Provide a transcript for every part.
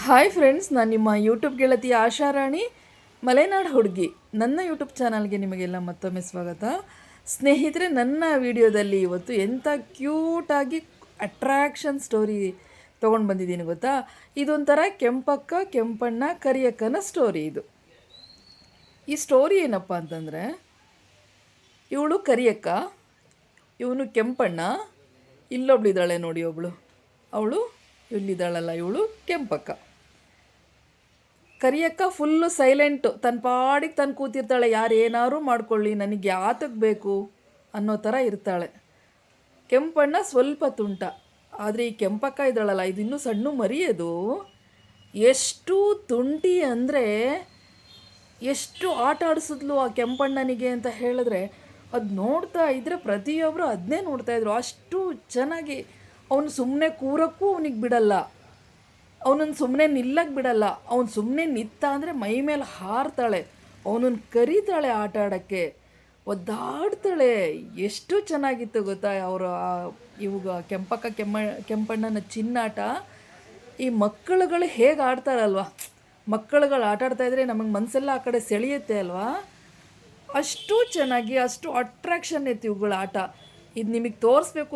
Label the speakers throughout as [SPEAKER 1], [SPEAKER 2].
[SPEAKER 1] Hi friends, ನಾನು ನಿಮ್ಮ YouTube ಗೆಳತಿ ಆಶಾರಾಣಿ ಮಲೆನಾಡು ಹುಡುಗಿ. ನನ್ನ ಯೂಟ್ಯೂಬ್ ಚಾನಲ್ಗೆ ನಿಮಗೆಲ್ಲ ಮತ್ತೊಮ್ಮೆ ಸ್ವಾಗತ. ಸ್ನೇಹಿತರೆ, ನನ್ನ ವಿಡಿಯೋದಲ್ಲಿ ಇವತ್ತು ಎಂಥ ಕ್ಯೂಟಾಗಿ ಅಟ್ರ್ಯಾಕ್ಷನ್ ಸ್ಟೋರಿ ತೊಗೊಂಡು ಬಂದಿದ್ದೀನಿ ಗೊತ್ತಾ. ಇದೊಂಥರ ಕೆಂಪಕ್ಕ ಕೆಂಪಣ್ಣ ಕರಿಯಕ್ಕನ ಸ್ಟೋರಿ. ಈ ಸ್ಟೋರಿ ಏನಪ್ಪ ಅಂತಂದರೆ, ಇವಳು ಕರಿಯಕ್ಕ, ಇವನು ಕೆಂಪಣ್ಣ. ಇಲ್ಲೊಬ್ಳಿದ್ದಾಳೆ ನೋಡಿ, ಅವಳು ಇಲ್ಲಿದ್ದಾಳಲ್ಲ, ಇವಳು ಕೆಂಪಕ್ಕ. ಕರಿಯಕ್ಕ ಫುಲ್ಲು ಸೈಲೆಂಟು, ತನ್ನ ಪಾಡಿಗೆ ತಾನು ಕೂತಿರ್ತಾಳೆ. ಯಾರು ಏನಾದ್ರು ಮಾಡ್ಕೊಳ್ಳಿ, ನನಗೆ ಯಾತಕ್ಕೆ ಬೇಕು ಅನ್ನೋ ಥರ ಇರ್ತಾಳೆ. ಕೆಂಪಣ್ಣ ಸ್ವಲ್ಪ ತುಂಟ. ಆದರೆ ಈ ಕೆಂಪಕ್ಕ ಇದ್ದಾಳಲ್ಲ, ಇದು ಇನ್ನೂ ಸಣ್ಣ ಮರಿಯೋದು. ಎಷ್ಟು ತುಂಟಿ ಅಂದರೆ, ಎಷ್ಟು ಆಟ ಆಡಿಸಿದ್ಲು ಆ ಕೆಂಪಣ್ಣನಿಗೆ ಅಂತ ಹೇಳಿದ್ರೆ, ಅದು ನೋಡ್ತಾ ಇದ್ದರೆ ಪ್ರತಿಯೊಬ್ಬರು ಅದನ್ನೇ ನೋಡ್ತಾಯಿದ್ರು. ಅಷ್ಟು ಚೆನ್ನಾಗಿ ಅವನು ಸುಮ್ಮನೆ ಕೂರಕ್ಕೂ ಅವನಿಗೆ ಬಿಡಲ್ಲ, ಅವನನ್ನು ಸುಮ್ಮನೆ ನಿಲ್ಲಕ್ಕೆ ಬಿಡಲ್ಲ. ಅವನು ಸುಮ್ಮನೆ ನಿಂತ ಅಂದರೆ ಮೈ ಮೇಲೆ ಹಾರ್ತಾಳೆ, ಅವನನ್ನು ಕರೀತಾಳೆ ಆಟ ಆಡೋಕ್ಕೆ, ಒದ್ದಾಡ್ತಾಳೆ. ಎಷ್ಟು ಚೆನ್ನಾಗಿತ್ತು ಗೊತ್ತಾ ಇವಾಗ ಕೆಂಪಣ್ಣನ ಚಿನ್ನಾಟ. ಈ ಮಕ್ಕಳುಗಳು ಹೇಗೆ ಆಡ್ತಾರಲ್ವ, ಮಕ್ಕಳುಗಳು ಆಟ ಆಡ್ತಾಯಿದ್ರೆ ನಮಗೆ ಮನಸ್ಸೆಲ್ಲ ಆ ಕಡೆ ಸೆಳೆಯುತ್ತೆ ಅಲ್ವಾ. ಅಷ್ಟು ಚೆನ್ನಾಗಿ, ಅಷ್ಟು ಅಟ್ರ್ಯಾಕ್ಷನ್ ಇತ್ತು ಇವುಗಳ ಆಟ. ಇದು ನಿಮಗೆ ತೋರಿಸ್ಬೇಕು,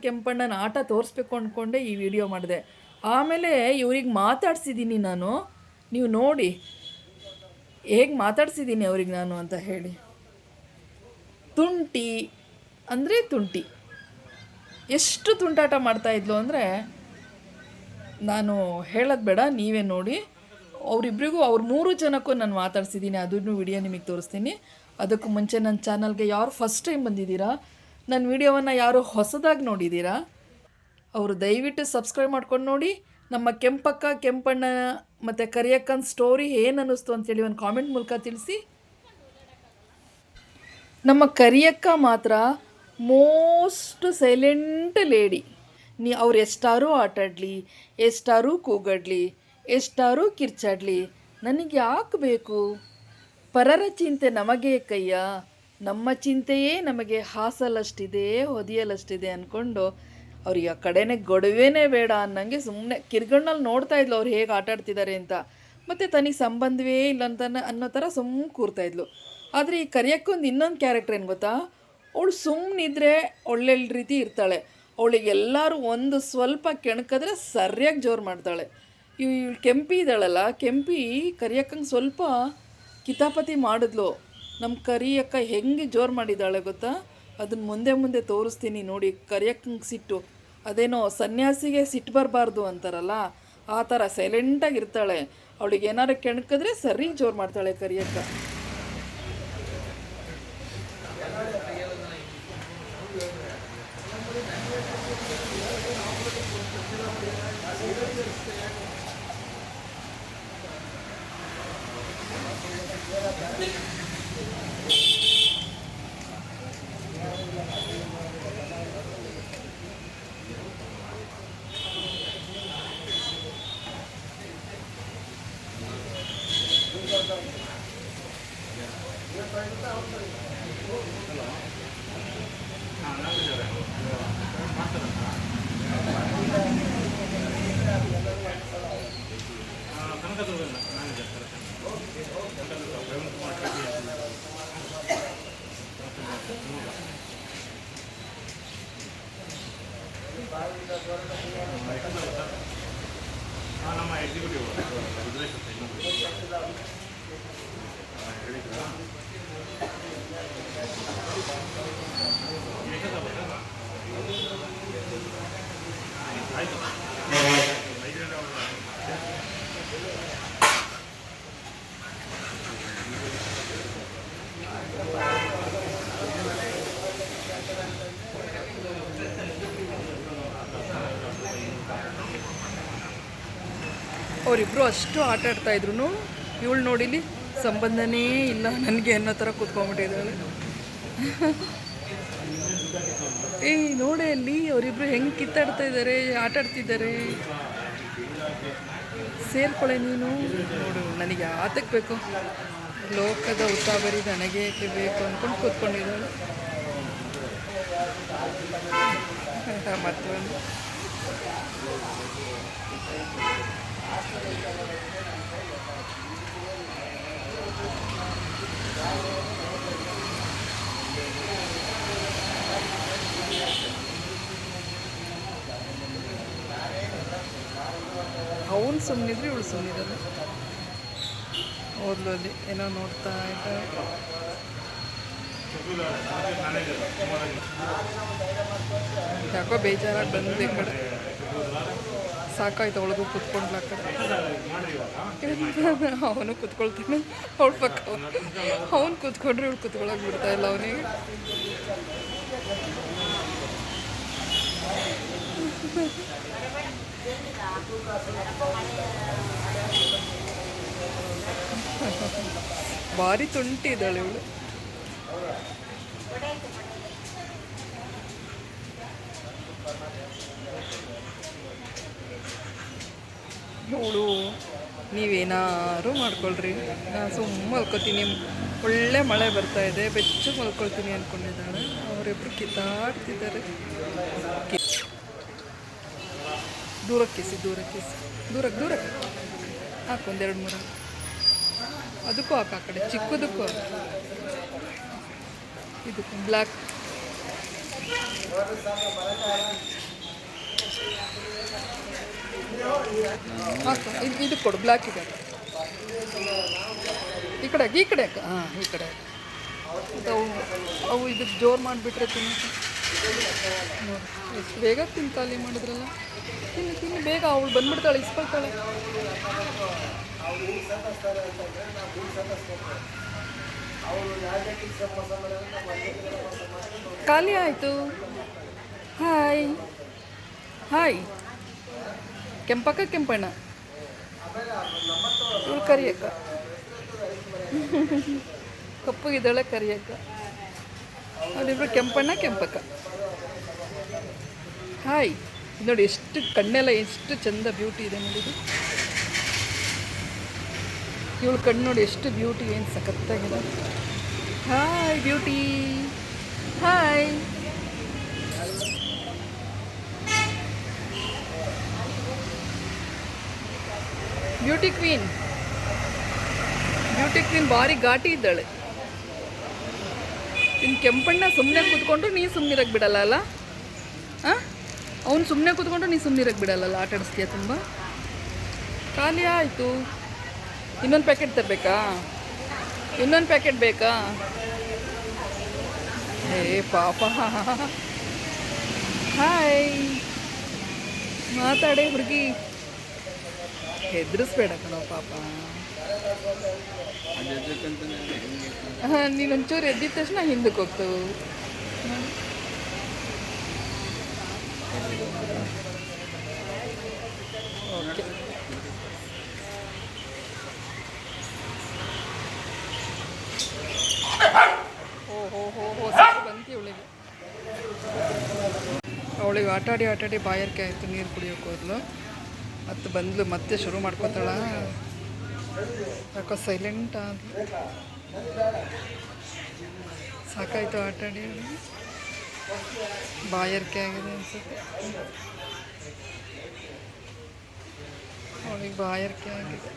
[SPEAKER 1] ಕೆಂಪಣ್ಣನ ಆಟ ತೋರಿಸ್ಬೇಕು ಅಂದ್ಕೊಂಡೆ ಈ ವಿಡಿಯೋ ಮಾಡಿದೆ. ಆಮೇಲೆ ಇವ್ರಿಗೆ ಮಾತಾಡ್ಸಿದ್ದೀನಿ ನಾನು, ನೀವು ನೋಡಿ ಹೇಗೆ ಮಾತಾಡ್ಸಿದ್ದೀನಿ ಅವ್ರಿಗೆ ನಾನು ಅಂತ ಹೇಳಿ. ತುಂಟಿ ಅಂದರೆ ತುಂಟಿ, ಎಷ್ಟು ತುಂಟಾಟ ಮಾಡ್ತಾಯಿದ್ಲು ಅಂದರೆ ನಾನು ಹೇಳೋದು ಬೇಡ, ನೀವೇ ನೋಡಿ. ಅವರಿಬ್ಬರಿಗೂ, ಅವ್ರ 3 ಜನಕ್ಕೂ ನಾನು ಮಾತಾಡ್ಸಿದ್ದೀನಿ, ಅದನ್ನು ವಿಡಿಯೋ ನಿಮಗೆ ತೋರಿಸ್ತೀನಿ. ಅದಕ್ಕೂ ಮುಂಚೆ ನನ್ನ ಚಾನಲ್ಗೆ ಯಾರು ಫಸ್ಟ್ ಟೈಮ್ ಬಂದಿದ್ದೀರಾ, ನನ್ನ ವಿಡಿಯೋವನ್ನು ಯಾರು ಹೊಸದಾಗಿ ನೋಡಿದ್ದೀರಾ, ಅವರು ದಯವಿಟ್ಟು ಸಬ್ಸ್ಕ್ರೈಬ್ ಮಾಡ್ಕೊಂಡು ನೋಡಿ. ನಮ್ಮ ಕೆಂಪಣ್ಣ ಮತ್ತು ಕರಿಯಕ್ಕನ ಸ್ಟೋರಿ ಏನು ಅನ್ನಿಸ್ತು ಅಂತೇಳಿ ಒಂದು ಕಾಮೆಂಟ್ ಮೂಲಕ ತಿಳಿಸಿ. ನಮ್ಮ ಕರಿಯಕ್ಕ ಮಾತ್ರ ಮೋಸ್ಟ್ ಸೈಲೆಂಟ್ ಲೇಡಿ. ಅವ್ರು ಎಷ್ಟಾರು ಆಟಾಡಲಿ, ಎಷ್ಟಾರು ಕೂಗಾಡಲಿ, ಎಷ್ಟಾರು ಕಿರ್ಚಾಡಲಿ, ನನಗೆ ಯಾಕೆ ಬೇಕು? ಪರರ ಚಿಂತೆ ನಮಗೆ ಕಯ್ಯ, ನಮ್ಮ ಚಿಂತೆಯೇ ನಮಗೆ ಹಾಸಲಷ್ಟಿದೆ, ಹೊದಿಯಲಷ್ಟಿದೆ ಅಂದ್ಕೊಂಡು ಅವ್ರಿಗೆ ಆ ಕಡೆನೇ ಗೊಡವೆನೇ ಬೇಡ ಅನ್ನಂಗೆ ಸುಮ್ಮನೆ ಕಿರ್ಗಣ್ಣಲ್ಲಿ ನೋಡ್ತಾ ಇದ್ಲು ಅವ್ರು ಹೇಗೆ ಆಟ ಆಡ್ತಿದ್ದಾರೆ ಅಂತ. ಮತ್ತು ತನಗೆ ಸಂಬಂಧವೇ ಇಲ್ಲ ಅಂತ ಅನ್ನೋ ಥರ ಸುಮ್ಮನೆ ಕೂರ್ತಾಯಿದ್ಲು. ಆದರೆ ಈ ಕರಿಯಕ್ಕೊಂದು ಇನ್ನೊಂದು ಕ್ಯಾರೆಕ್ಟರ್ ಏನು ಗೊತ್ತಾ, ಅವಳು ಸುಮ್ಮನಿದ್ರೆ ಒಳ್ಳೆಯ ರೀತಿ ಇರ್ತಾಳೆ. ಅವಳಿಗೆ ಎಲ್ಲರೂ ಒಂದು ಸ್ವಲ್ಪ ಕೆಣಕಿದ್ರೆ ಸರಿಯಾಗಿ ಜೋರು ಮಾಡ್ತಾಳೆ. ಇವಳು ಕೆಂಪಿ ಇದ್ದಾಳಲ್ಲ, ಕೆಂಪಿ ಕರಿಯಕ್ಕಂಗೆ ಸ್ವಲ್ಪ ಕಿತಾಪತಿ ಮಾಡಿದ್ಲು. ನಮ್ಮ ಕರಿಯಕ್ಕ ಹೆಂಗೆ ಜೋರು ಮಾಡಿದ್ದಾಳೆ ಗೊತ್ತಾ, ಅದನ್ನು ಮುಂದೆ ತೋರಿಸ್ತೀನಿ ನೋಡಿ. ಕರಿಯಕ್ಕಂಗೆ ಸಿಟ್ಟು, ಅದೇನೋ ಸನ್ಯಾಸಿಗೆ ಸಿಟ್ಟು ಬರಬಾರ್ದು ಅಂತಾರಲ್ಲ, ಆ ಥರ ಸೈಲೆಂಟಾಗಿರ್ತಾಳೆ. ಅವಳಿಗೆ ಏನಾರು ಕೆಣಕಿದ್ರೆ ಸರಿ ಜೋರು ಮಾಡ್ತಾಳೆ ಕರಿಯಕ್ಕ.
[SPEAKER 2] ನಮ್ಮ ಎಕ್ಸಿಕ್ಯೂಟಿವ್
[SPEAKER 1] ಅವರಿಬ್ಬರು ಅಷ್ಟು ಆಟ ಆಡ್ತಾಯಿದ್ರು. ಇವಳು ನೋಡಿಲಿ, ಸಂಬಂಧನೇ ಇಲ್ಲ ನನಗೆ ಅನ್ನೋ ಥರ ಕೂತ್ಕೊಂಡ್ಬಿಟ್ಟಿದ್ದಾಳೆ. ನೋಡಿ ಅಲ್ಲಿ ಅವರಿಬ್ಬರು ಹೆಂಗೆ ಕಿತ್ತಾಡ್ತಾ ಇದ್ದಾರೆ, ಆಟ ಆಡ್ತಿದ್ದಾರೆ. ಸೇರ್ಕೊಳ್ಳೆ ನೀನು, ನೋಡು ನನಗೆ ಆತಕ್ಕೆ ಬೇಕು, ಲೋಕದ ಉಸಾಬರಿ ನನಗೆ ಬೇಕು ಅಂದ್ಕೊಂಡು ಕೂತ್ಕೊಂಡಿದ್ದಾಳೆ. ಮತ್ತೊಂದು ಅವನು ಸುಮ್ಮನಿದ್ರೆ ಇವಳು ಸುಮ್ಮನಿರಲ್ಲ. ಓದ್ಲು ಅಲ್ಲಿ ಏನೋ ನೋಡ್ತಾ ಇದ್ದಾರೆ. ಯಾಕೋ ಬೇಜಾರಾಗಿ ಬಂದು ಈ ಕಡೆ ಸಾಕಾಯ್ತು. ಅವಳಿಗೂ ಕೂತ್ಕೊಂಡ್ಲ ಆ ಕಡೆ. ಅವನು ಕೂತ್ಕೊಳ್ತಾನೆ ಅವಳ ಪಕ್ಕ. ಅವನು ಕೂತ್ಕೊಂಡ್ರೆ ಇವಳು ಕೂತ್ಕೊಳ್ಳೋಕೆ ಬಿಡ್ತಾ ಇಲ್ಲ ಅವನಿಗೆ. ಭಾರಿ ತುಂಟಿ ಇದ್ದಾಳೆ ಇವಳು. ಅವಳು ನೀವೇನಾರು ಮಾಡ್ಕೊಳ್ರಿ, ನಾನು ಸುಮ್ಮನೆ ಮಲ್ಕೋತೀನಿ, ಒಳ್ಳೆ ಮಳೆ ಬರ್ತಾ ಇದೆ, ಬೆಚ್ಚಗೆ ಮಲ್ಕೊಳ್ತೀನಿ ಅಂದ್ಕೊಂಡಿದ್ದಾಳೆ. ಅವರಿಬ್ಬರು ಕಿತ್ತಾಡ್ತಿದ್ದಾರೆ. ದೂರಕ್ಕೆ ದೂರಕ್ಕೆ ದೂರಕ್ಕೆ ಹಾಕು, ಒಂದೆರಡು ಮೂರು ಅದಕ್ಕೂ ಹಾಕು, ಆ ಕಡೆ ಚಿಕ್ಕದಕ್ಕೂ ಹಾಕು, ಇದಕ್ಕೂ ಬ್ಲ್ಯಾಕ್. ಹಾಕು, ಇದಕ್ಕೆ ಕೊಡು, ಬ್ಲ್ಯಾಕ್ ಇದೆ. ಈ ಕಡೆ ಹಾಂ, ಈ ಕಡೆ ಅವು ಇದಕ್ಕೆ ಜೋರು ಮಾಡಿಬಿಟ್ರೆ ತಿನ್ನಕ್ಕೆ ನೋಡಿ ಎಷ್ಟು ಬೇಗ ತಿಂದು ಖಾಲಿ ಮಾಡಿದ್ರಲ್ಲ. ತಿನ್ನು ಬೇಗ, ಅವಳು ಬಂದ್ಬಿಡ್ತಾಳೆ, ಇಸ್ಕೊಳ್ತಾಳೆ. ಖಾಲಿ ಆಯಿತು. ಹಾಯ್ ಹಾಯ್, ಕೆಂಪಕ್ಕ ಕೆಂಪಣ್ಣ, ಇವಳು ಕರಿಯಕ್ಕ, ಕಪ್ಪಗಿದ್ದಾಳೆ ಕರಿಯಕ್ಕ. ಅವರಿಬ್ರು ಕೆಂಪಣ್ಣ ಕೆಂಪಕ್ಕ. ಹಾಯ್, ನೋಡಿ ಎಷ್ಟು ಕಣ್ಣೆಲ್ಲ ಎಷ್ಟು ಚಂದ ಬ್ಯೂಟಿ ಇದೆ ನೋಡಿದು. ಇವಳು ಕಣ್ಣು ನೋಡಿ ಎಷ್ಟು ಬ್ಯೂಟಿ, ಏನು ಸಖತ್ತಾಗಿದೆ. Hi beauty, hi. Beauty queen ಭಾರಿ ಘಾಟಿ ಇದ್ದಾಳೆ. ಇನ್ನು ಕೆಂಪಣ್ಣ ಸುಮ್ಮನೆ ಕೂತ್ಕೊಂಡು ನೀನು ಸುಮ್ಮನಿರಕ್ಕೆ ಬಿಡಲ್ಲ ಅಲ್ಲ. ಹಾಂ, ಅವ್ನು ಸುಮ್ಮನೆ ಕೂತ್ಕೊಂಡು ನೀನು ಸುಮ್ಮನಿರಕ್ಕೆ ಬಿಡಲ್ಲ, ಆಟ ಆಡಿಸ್ತೀಯ ತುಂಬ. ಖಾಲಿ ಆಯಿತು. ಇನ್ನೊಂದು ಪ್ಯಾಕೆಟ್ ತರಬೇಕಾ? ಇನ್ನೊಂದು ಪ್ಯಾಕೆಟ್ ಬೇಕಾ? ಏ ಪಾಪ. ಹಾಯ್, ಮಾತಾಡೆ ಹುಡುಗಿ, ಹೆದರಿಸ್ಬೇಡ ಕಣೋ ಪಾಪ. ಹಾಂ, ನೀನೊಂಚೂರು ಎದ್ದಿದ ತಕ್ಷಣ ಹಿಂದಕ್ಕೆ ಹೋಗ್ತವೆ. ಓಕೆ, ಓಹೋ ಸಾಕು ಬಂತು ಇವಳಿಗೆ. ಅವಳಿಗೆ ಆಟಾಡಿ ಬಾಯಾರಿಕೆ ಆಯಿತು, ನೀರು ಕುಡಿಯೋಕೆ ಹೋದ್ಲು. ಮತ್ತು ಬಂದ್ಲು, ಮತ್ತೆ ಶುರು ಮಾಡ್ಕೊತಾಳ. ಯಾಕೋ ಸೈಲೆಂಟ್ ಆದ್ಲು. ಸಾಕಾಯಿತು ಆಟಾಡಿ, ಬಾಯಾರಿಕೆ ಆಗಿದೆ ಅನ್ಸುತ್ತೆ ಅವಳಿಗೆ, ಬಾಯಾರಿಕೆ ಆಗಿದೆ.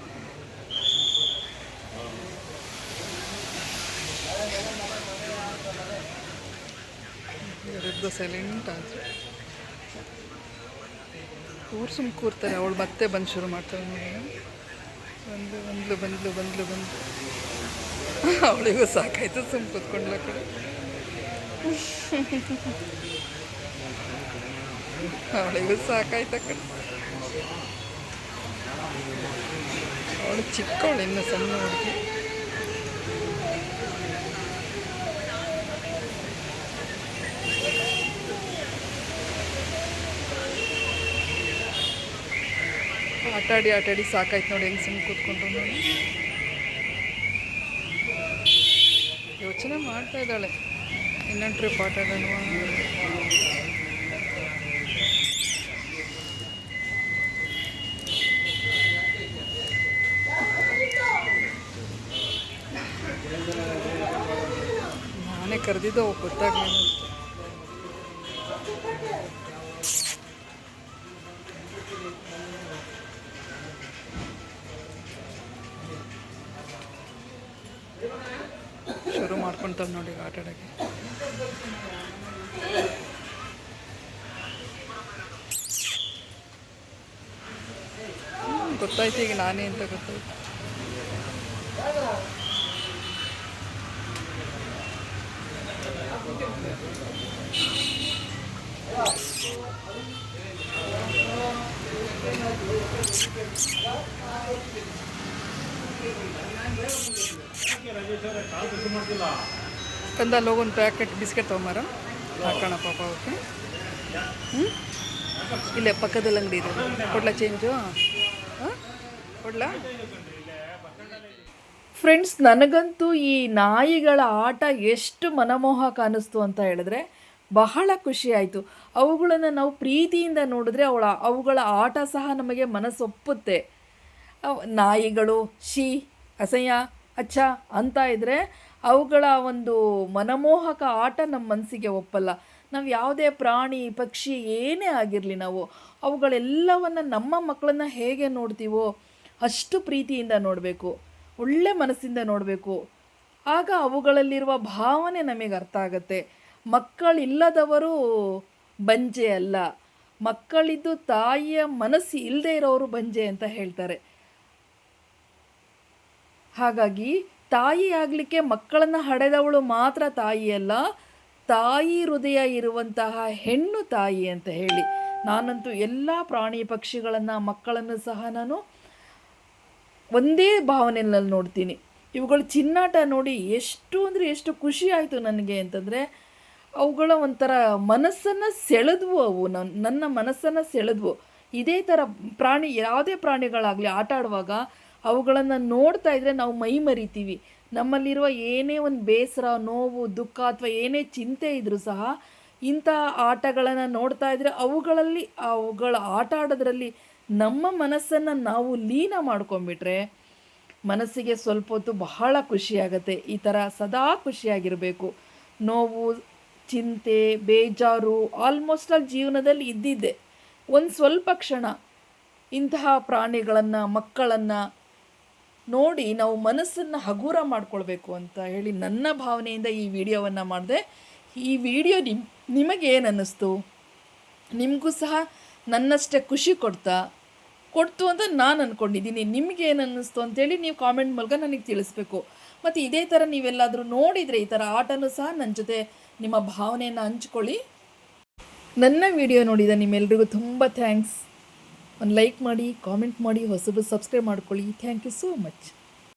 [SPEAKER 1] ಇವರಿಬ್ಬರು ಸೈಲೆಂಟ್ ಆದರು. ಸುಮ್ಮ ಕೂರ್ತಾರೆ. ಅವಳು ಮತ್ತೆ ಬಂದು ಶುರು ಮಾಡ್ತಾಳೆ ನೋಡಿ. ಬಂದ್ಲು ಅವಳಿಗೂ ಸಾಕಾಯ್ತು, ಸುಮ್ಮ ಕೂತ್ಕೊಂಡ್ಲ ಕಡೆ. ಅವಳಿಗೂ ಸಾಕಾಯ್ತು ಆ ಕಡೆ. ಅವಳು ಚಿಕ್ಕವಳು, ಇನ್ನು ಸಣ್ಣ ಹುಡುಗಿ. ಆಟಾಡಿ ಸಾಕಾಯ್ತು ನೋಡಿ, ಹೆಂಗೆ ಸುಮ್ಮನೆ ಕೂತ್ಕೊಂಡು ನೋಡಿ. ಯೋಚನೆ ಮಾಡ್ತಾ ಇದ್ದಾಳೆ, ಇನ್ನೊಂದು ಟ್ರಿಪ್ ಆಟಾಡೋಣ. ನಾನೇ ಕರೆದಿದ್ದು ಅವು ಗೊತ್ತಾಗಲಿಲ್ಲ. ಶುರು ಮಾಡ್ಕೊಳ್ತಾಳೆ ನೋಡಿ ಆಟ ಆಡೋಕ್ಕೆ. ಗೊತ್ತಾಯ್ತು ಈಗ ನಾನೇ ಅಂತ ಗೊತ್ತಾಯ್ತು. ಕಂದ ಲೋಗೊಂದು ಪ್ಯಾಕೆಟ್ ಬಿಸ್ಕೆಟ್ ತೊಗೊಂಬಾರ ಹಾಕೋಣ ಪಾಪ ಅವಕ್ಕೆ. ಇಲ್ಲೇ ಪಕ್ಕದಲ್ಲಿ ಅಂಗಡಿ ಇದೆ, ಕೊಡ್ಲಾ ಚೇಂಜು? ಹಾಂ ಕೊಡ್ಲಾ? ಫ್ರೆಂಡ್ಸ್, ನನಗಂತೂ ಈ ನಾಯಿಗಳ ಆಟ ಎಷ್ಟು ಮನಮೋಹಕ ಅನ್ನಿಸ್ತು ಅಂತ ಹೇಳಿದ್ರೆ ಬಹಳ ಖುಷಿ ಆಯಿತು. ಅವುಗಳನ್ನು ನಾವು ಪ್ರೀತಿಯಿಂದ ನೋಡಿದ್ರೆ ಅವುಗಳ ಆಟ ಸಹ ನಮಗೆ ಮನಸ್ಸೊಪ್ಪುತ್ತೆ. ನಾಯಿಗಳು ಶೀ ಅಸಹ್ಯ ಅಚ್ಚ ಅಂತ ಇದ್ದರೆ ಅವುಗಳ ಒಂದು ಮನಮೋಹಕ ಆಟ ನಮ್ಮ ಮನಸ್ಸಿಗೆ ಒಪ್ಪಲ್ಲ. ನಾವು ಯಾವುದೇ ಪ್ರಾಣಿ ಪಕ್ಷಿ ಏನೇ ಆಗಿರಲಿ, ನಾವು ಅವುಗಳೆಲ್ಲವನ್ನು ನಮ್ಮ ಮಕ್ಕಳನ್ನ ಹೇಗೆ ನೋಡ್ತೀವೋ ಅಷ್ಟು ಪ್ರೀತಿಯಿಂದ ನೋಡಬೇಕು, ಒಳ್ಳೆ ಮನಸ್ಸಿಂದ ನೋಡಬೇಕು. ಆಗ ಅವುಗಳಲ್ಲಿರುವ ಭಾವನೆ ನಮಗೆ ಅರ್ಥ ಆಗುತ್ತೆ. ಮಕ್ಕಳಿಲ್ಲದವರು ಬಂಜೆ ಅಲ್ಲ, ಮಕ್ಕಳಿದ್ದು ತಾಯಿಯ ಮನಸ್ಸು ಇಲ್ಲದೆ ಇರೋರು ಬಂಜೆ ಅಂತ ಹೇಳ್ತಾರೆ. ಹಾಗಾಗಿ ತಾಯಿ ಆಗಲಿಕ್ಕೆ ಮಕ್ಕಳನ್ನು ಹಡೆದವಳು ಮಾತ್ರ ತಾಯಿಯಲ್ಲ, ತಾಯಿ ಹೃದಯ ಇರುವಂತಹ ಹೆಣ್ಣು ತಾಯಿ ಅಂತ ಹೇಳಿ. ನಾನಂತೂ ಎಲ್ಲ ಪ್ರಾಣಿ ಪಕ್ಷಿಗಳನ್ನು ಮಕ್ಕಳನ್ನು ಸಹ ನಾನು ಒಂದೇ ಭಾವನೆಯಲ್ಲಿ ನೋಡ್ತೀನಿ. ಇವುಗಳ ಚಿನ್ನಾಟ ನೋಡಿ ಎಷ್ಟು ಅಂದರೆ ಎಷ್ಟು ಖುಷಿ ಆಯಿತು ನನಗೆ ಅಂತಂದರೆ, ಅವುಗಳ ಒಂಥರ ಮನಸ್ಸನ್ನು ಸೆಳೆದ್ವು. ಅವು ನನ್ನ ಮನಸ್ಸನ್ನು ಸೆಳೆದ್ವು. ಇದೇ ಥರ ಪ್ರಾಣಿ, ಯಾವುದೇ ಪ್ರಾಣಿಗಳಾಗಲಿ ಆಟ ಆಡುವಾಗ ಅವುಗಳನ್ನು ನೋಡ್ತಾ ಇದ್ದರೆ ನಾವು ಮೈ ಮರಿತೀವಿ. ನಮ್ಮಲ್ಲಿರುವ ಏನೇ ಒಂದು ಬೇಸರ, ನೋವು, ದುಃಖ ಅಥವಾ ಏನೇ ಚಿಂತೆ ಇದ್ದರೂ ಸಹ ಇಂಥ ಆಟಗಳನ್ನು ನೋಡ್ತಾ ಇದ್ದರೆ ಅವುಗಳ ಆಟ ಆಡೋದ್ರಲ್ಲಿ ನಮ್ಮ ಮನಸ್ಸನ್ನು ನಾವು ಲೀನ ಮಾಡ್ಕೊಂಬಿಟ್ರೆ ಮನಸ್ಸಿಗೆ ಸ್ವಲ್ಪ ಹೊತ್ತು ಬಹಳ ಖುಷಿಯಾಗತ್ತೆ. ಈ ಥರ ಸದಾ ಖುಷಿಯಾಗಿರಬೇಕು. ನೋವು, ಚಿಂತೆ, ಬೇಜಾರು ಆಲ್ಮೋಸ್ಟ್ ಆಲ್ ಜೀವನದಲ್ಲಿ ಇದ್ದಿದ್ದೆ. ಒಂದು ಸ್ವಲ್ಪ ಕ್ಷಣ ಇಂತಹ ಪ್ರಾಣಿಗಳನ್ನು, ಮಕ್ಕಳನ್ನು ನೋಡಿ ನಾವು ಮನಸ್ಸನ್ನು ಹಗುರ ಮಾಡ್ಕೊಳ್ಬೇಕು ಅಂತ ಹೇಳಿ ನನ್ನ ಭಾವನೆಯಿಂದ ಈ ವಿಡಿಯೋವನ್ನು ಮಾಡಿದೆ. ಈ ವಿಡಿಯೋ ನಿಮಗೇನು ಅನ್ನಿಸ್ತು? ನಿಮಗೂ ಸಹ ನನ್ನಷ್ಟೇ ಖುಷಿ ಕೊಡ್ತು ಅಂತ ನಾನು ಅಂದ್ಕೊಂಡಿದ್ದೀನಿ. ನಿಮಗೇನು ಅನ್ನಿಸ್ತು ಅಂತೇಳಿ ನೀವು ಕಾಮೆಂಟ್ ಮೂಲಕ ನನಗೆ ತಿಳಿಸ್ಬೇಕು. ಮತ್ತು ಇದೇ ಥರ ನೀವೆಲ್ಲಾದರೂ ನೋಡಿದರೆ ಈ ಥರ ಆಟನೂ ಸಹ ನನ್ನ ಜೊತೆ ನಿಮ್ಮ ಭಾವನೆಯನ್ನು ಹಂಚ್ಕೊಳ್ಳಿ. ನನ್ನ ವಿಡಿಯೋ ನೋಡಿದ ನಿಮ್ಮೆಲ್ರಿಗೂ ತುಂಬ ಥ್ಯಾಂಕ್ಸ್. ಒಂದು ಲೈಕ್ ಮಾಡಿ, ಕಾಮೆಂಟ್ ಮಾಡಿ, ಹೊಸಬರು ಸಬ್ಸ್ಕ್ರೈಬ್ ಮಾಡ್ಕೊಳ್ಳಿ. Thank you so much.